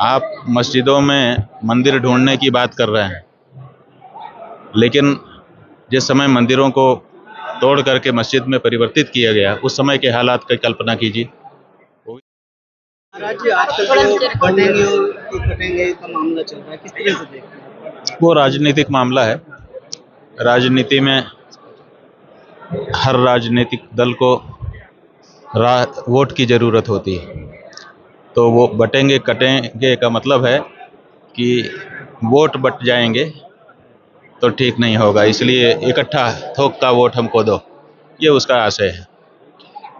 आप मस्जिदों में मंदिर ढूंढने की बात कर रहे हैं, लेकिन जिस समय मंदिरों को तोड़ करके मस्जिद में परिवर्तित किया गया, उस समय के हालात की कल्पना कीजिए। राज्य आजकल जो बटेंगे और कटेंगे का मामला चल रहा है, किस तरह से देखते हैं? वो राजनीतिक मामला है। राजनीति में हर राजनीतिक दल को वोट की ज़रूरत होती है, तो वो बटेंगे कटेंगे का मतलब है कि वोट बट जाएंगे तो ठीक नहीं होगा, इसलिए इकट्ठा थोक का वोट हमको दो, ये उसका आशय है।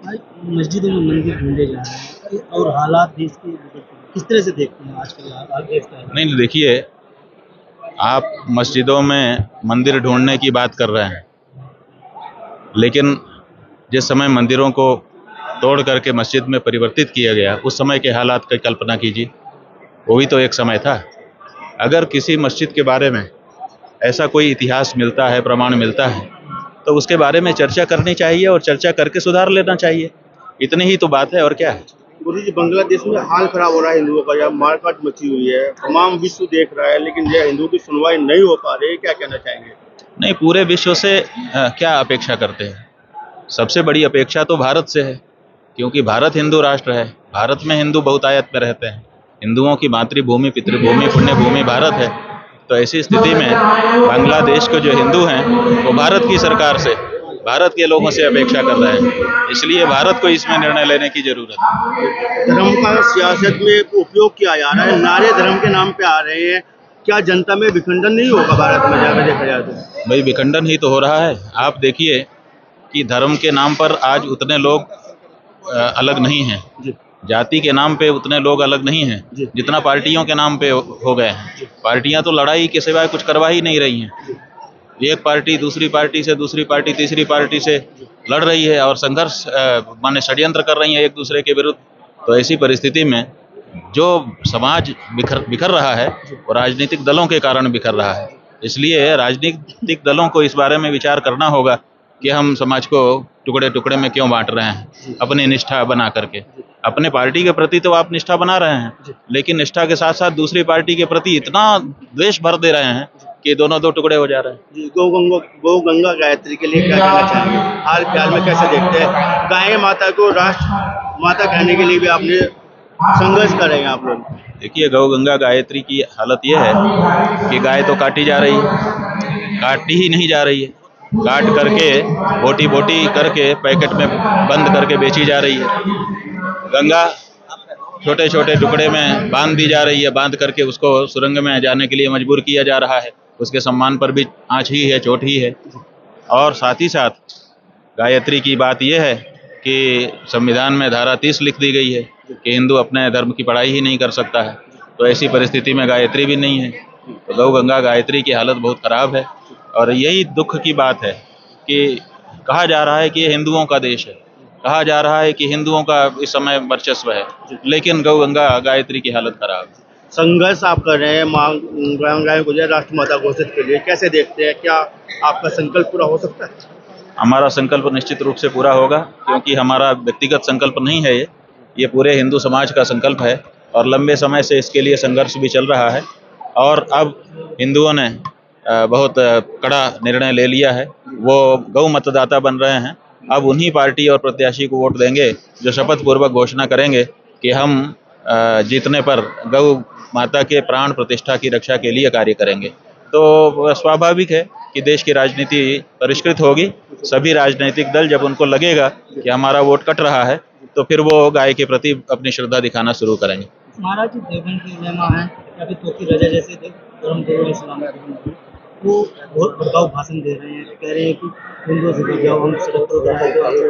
आज मस्जिदों में मंदिर ढूंढे जा रहे हैं और हालात देश के बिगड़ते हैं। किस तरह से देखते हैं आजकल देश का हालात? नहीं, देखिए, आप मस्जिदों में मंदिर ढूंढने की बात कर रहे हैं, लेकिन जिस समय मंदिरों को तोड़ करके मस्जिद में परिवर्तित किया गया, उस समय के हालात की कल्पना कीजिए। वो भी तो एक समय था। अगर किसी मस्जिद के बारे में ऐसा कोई इतिहास मिलता है, प्रमाण मिलता है, तो उसके बारे में चर्चा करनी चाहिए और चर्चा करके सुधार लेना चाहिए। इतनी ही तो बात है, और क्या है। गुरु जी, बांग्लादेश में हाल खराब हो रहा है हिंदुओं का, यहाँ मारकाट मची हुई है, तमाम विश्व देख रहा है, लेकिन यह हिंदुओं की सुनवाई नहीं हो पा रही है। क्या कहना चाहेंगे? नहीं, पूरे विश्व से क्या अपेक्षा करते हैं? सबसे बड़ी अपेक्षा तो भारत से है, क्योंकि भारत हिंदू राष्ट्र है। भारत में हिंदू बहुतायत में रहते हैं। हिंदुओं की मातृभूमि, पितृभूमि, पुण्यभूमि भारत है। तो ऐसी स्थिति में बांग्लादेश के जो हिंदू हैं, वो भारत की सरकार से, भारत के लोगों से अपेक्षा कर रहे हैं। इसलिए भारत को इसमें निर्णय लेने की जरूरत है। धर्म का सियासत में उपयोग किया जा रहा है, नारे धर्म के नाम पे आ रहे हैं। क्या जनता में विखंडन नहीं होगा भारत में जाकर देखा जाए तो? भाई, विखंडन ही तो हो रहा है। आप देखिए कि धर्म के नाम पर आज उतने लोग अलग नहीं हैं, जाति के नाम पे उतने लोग अलग नहीं हैं जितना पार्टियों के नाम पे हो गए हैं। पार्टियां तो लड़ाई के सिवाय कुछ करवा ही नहीं रही हैं। एक पार्टी दूसरी पार्टी से, दूसरी पार्टी तीसरी पार्टी से लड़ रही है और संघर्ष माने षड्यंत्र कर रही है एक दूसरे के विरुद्ध। तो ऐसी परिस्थिति में जो समाज बिखर रहा है, वो राजनीतिक दलों के कारण बिखर रहा है। इसलिए राजनीतिक दलों को इस बारे में विचार करना होगा कि हम समाज को टुकड़े टुकड़े में क्यों बांट रहे हैं, अपनी निष्ठा बना करके। अपने पार्टी के प्रति तो आप निष्ठा बना रहे हैं, लेकिन निष्ठा के साथ साथ दूसरी पार्टी के प्रति इतना द्वेष भर दे रहे हैं कि दोनों दो टुकड़े हो जा रहे हैं। जी, गौ गंगा गायत्री के लिए क्या कहना चाहेंगे? हाल फिलहाल में कैसे देखते हैं? गाय माता को राष्ट्र माता कहने के लिए भी आपने संघर्ष करेंगे आप लोग? देखिए, गौ गंगा गायत्री की हालत यह है कि गाय तो काटी जा रही है, काटी ही नहीं जा रही है, काट करके बोटी बोटी करके पैकेट में बंद करके बेची जा रही है। गंगा छोटे छोटे टुकड़े में बांध दी जा रही है, बांध करके उसको सुरंग में जाने के लिए मजबूर किया जा रहा है। उसके सम्मान पर भी आँच ही है, चोट ही है। और साथ ही साथ गायत्री की बात यह है कि संविधान में धारा 30 लिख दी गई है कि हिंदू अपने धर्म की पढ़ाई ही नहीं कर सकता है। तो ऐसी परिस्थिति में गायत्री भी नहीं है। तो गौ गंगा गायत्री की हालत बहुत ख़राब है। और यही दुख की बात है कि कहा जा रहा है कि ये हिंदुओं का देश है, कहा जा रहा है कि हिंदुओं का इस समय वर्चस्व है, लेकिन गौ गंगा गायत्री की हालत खराब है। संघर्ष आप कर रहे हैं गाय को राष्ट्रमाता घोषित के लिए, कैसे देखते हैं? क्या आपका संकल्प पूरा हो सकता है? हमारा संकल्प निश्चित रूप से पूरा होगा, क्योंकि हमारा व्यक्तिगत संकल्प नहीं है, ये पूरे हिंदू समाज का संकल्प है। और लंबे समय से इसके लिए संघर्ष भी चल रहा है। और अब हिंदुओं ने बहुत कड़ा निर्णय ले लिया है। वो गौ मतदाता बन रहे हैं। अब उन्हीं पार्टी और प्रत्याशी को वोट देंगे जो शपथ पूर्वक घोषणा करेंगे कि हम जीतने पर गौ माता के प्राण प्रतिष्ठा की रक्षा के लिए कार्य करेंगे। तो स्वाभाविक है कि देश की राजनीति परिष्कृत होगी। सभी राजनीतिक दल जब उनको लगेगा कि हमारा वोट कट रहा है, तो फिर वो गाय के प्रति अपनी श्रद्धा दिखाना शुरू करेंगे। महाराज जी, देवबंद के उलेमा हैं या फिर तोकी रजा जैसे धर्म गुरु इस्लाम वो बहुत भड़काऊ भाषण दे रहे हैं, कह रहे हैं कि हिंदुओं से जुड़ जाओ, हम सड़क पर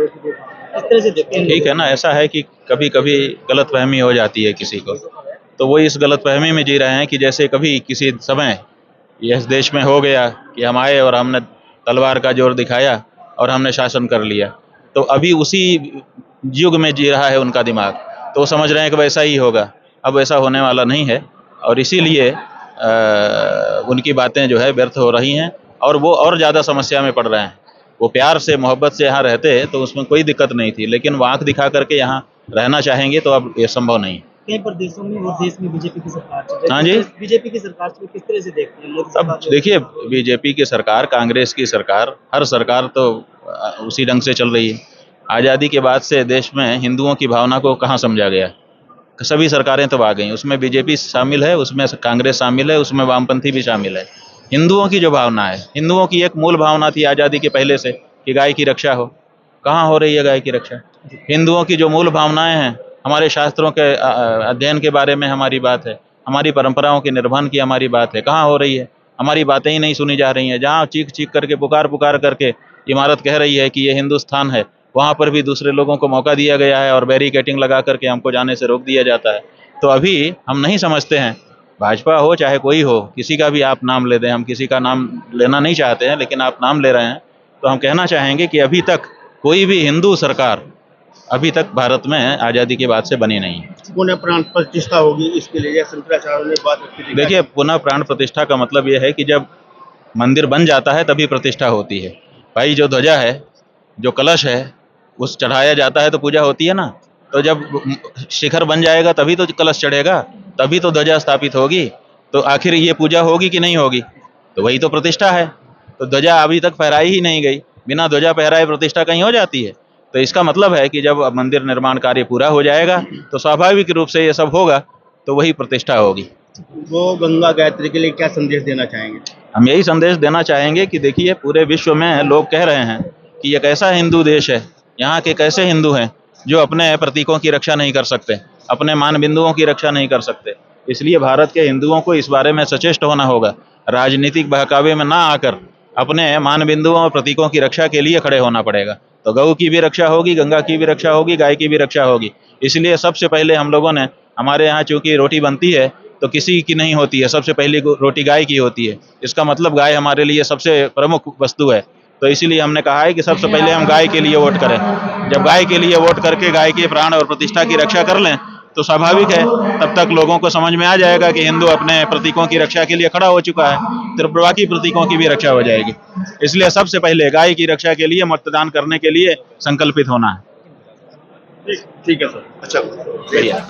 इस तरह से देखते हैं। ठीक है ना, ऐसा है कि कभी कभी गलतफहमी हो जाती है किसी को, तो वो इस गलतफहमी में जी रहे हैं कि जैसे कभी किसी समय इस देश में हो गया कि हम आए और हमने तलवार का जोर दिखाया और हमने शासन कर लिया। तो अभी उसी युग में जी रहा है उनका दिमाग, तो वो समझ रहे हैं कि वैसा ही होगा। अब ऐसा होने वाला नहीं है, और इसीलिए उनकी बातें जो है व्यर्थ हो रही हैं, और वो और ज़्यादा समस्या में पड़ रहे हैं। वो प्यार से मोहब्बत से यहाँ रहते तो उसमें कोई दिक्कत नहीं थी, लेकिन वो आँख दिखा करके यहाँ रहना चाहेंगे तो अब ये संभव नहीं है। कई प्रदेशों में और देश में बीजेपी की सरकार चल रही है। हाँ जी। बीजेपी की सरकार को किस तरह से देखते हैं? मोदी अब सरकार जो- देखिए, बीजेपी की सरकार, कांग्रेस की सरकार, हर सरकार तो उसी ढंग से चल रही है। आज़ादी के बाद से देश में हिंदुओं की भावना को कहाँ समझा गया? सभी सरकारें तो आ गई, उसमें बीजेपी शामिल है, उसमें कांग्रेस शामिल है, उसमें वामपंथी भी शामिल है। हिंदुओं की जो भावना है, हिंदुओं की एक मूल भावना थी आज़ादी के पहले से कि गाय की रक्षा हो। कहाँ हो रही है गाय की रक्षा? हिंदुओं की जो मूल भावनाएं हैं, हमारे शास्त्रों के अध्ययन के बारे में हमारी बात है, हमारी परंपराओं के निर्वहन की हमारी बात है, कहाँ हो रही है? हमारी बातें ही नहीं सुनी जा रही हैं। जहाँ चीख चीख करके, पुकार पुकार करके इमारत कह रही है कि ये हिंदुस्तान है, वहाँ पर भी दूसरे लोगों को मौका दिया गया है और बैरिकेडिंग लगा करके हमको जाने से रोक दिया जाता है। तो अभी हम नहीं समझते हैं, भाजपा हो चाहे कोई हो, किसी का भी आप नाम ले दें, हम किसी का नाम लेना नहीं चाहते हैं, लेकिन आप नाम ले रहे हैं तो हम कहना चाहेंगे कि अभी तक कोई भी हिंदू सरकार अभी तक भारत में आज़ादी के बाद से बनी नहीं है। पुनः प्राण प्रतिष्ठा होगी, इसके लिए शंकराचार्य ने बात रखी थी। देखिए, पुनः प्राण प्रतिष्ठा का मतलब ये है कि जब मंदिर बन जाता है तभी प्रतिष्ठा होती है। भाई, जो ध्वजा है, जो कलश है, उस चढ़ाया जाता है तो पूजा होती है ना। तो जब शिखर बन जाएगा तभी तो कलश चढ़ेगा, तभी तो ध्वजा स्थापित होगी। तो आखिर ये पूजा होगी कि नहीं होगी? तो वही तो प्रतिष्ठा है। तो ध्वजा अभी तक फहराई ही नहीं गई, बिना ध्वजा फहराए प्रतिष्ठा कहीं हो जाती है? तो इसका मतलब है कि जब मंदिर निर्माण कार्य पूरा हो जाएगा तो स्वाभाविक रूप से ये सब होगा, तो वही प्रतिष्ठा होगी। वो गंगा गायत्री के लिए क्या संदेश देना चाहेंगे? हम यही संदेश देना चाहेंगे कि देखिए, पूरे विश्व में लोग कह रहे हैं कि ये कैसा हिंदू देश है, यहाँ के कैसे हिंदू हैं जो अपने प्रतीकों की रक्षा नहीं कर सकते, अपने मान बिंदुओं की रक्षा नहीं कर सकते। इसलिए भारत के हिंदुओं को इस बारे में सचेष्ट होना होगा, राजनीतिक बहकावे में ना आकर अपने मान बिंदुओं और प्रतीकों की रक्षा के लिए खड़े होना पड़ेगा। तो गऊ की भी रक्षा होगी, गंगा की भी रक्षा होगी, गाय की भी रक्षा होगी। इसलिए सबसे पहले हम लोगों ने, हमारे यहाँ चूँकि रोटी बनती है तो किसी की नहीं होती है, सबसे पहली रोटी गाय की होती है। इसका मतलब गाय हमारे लिए सबसे प्रमुख वस्तु है। तो इसीलिए हमने कहा है कि सबसे पहले हम गाय के लिए वोट करें। जब गाय के लिए वोट करके गाय के प्राण और प्रतिष्ठा की रक्षा कर लें तो स्वाभाविक है, तब तक लोगों को समझ में आ जाएगा कि हिंदू अपने प्रतीकों की रक्षा के लिए खड़ा हो चुका है, तो बाकी प्रतीकों की भी रक्षा हो जाएगी। इसलिए सबसे पहले गाय की रक्षा के लिए मतदान करने के लिए संकल्पित होना है। ठीक है सर। अच्छा, बढ़िया।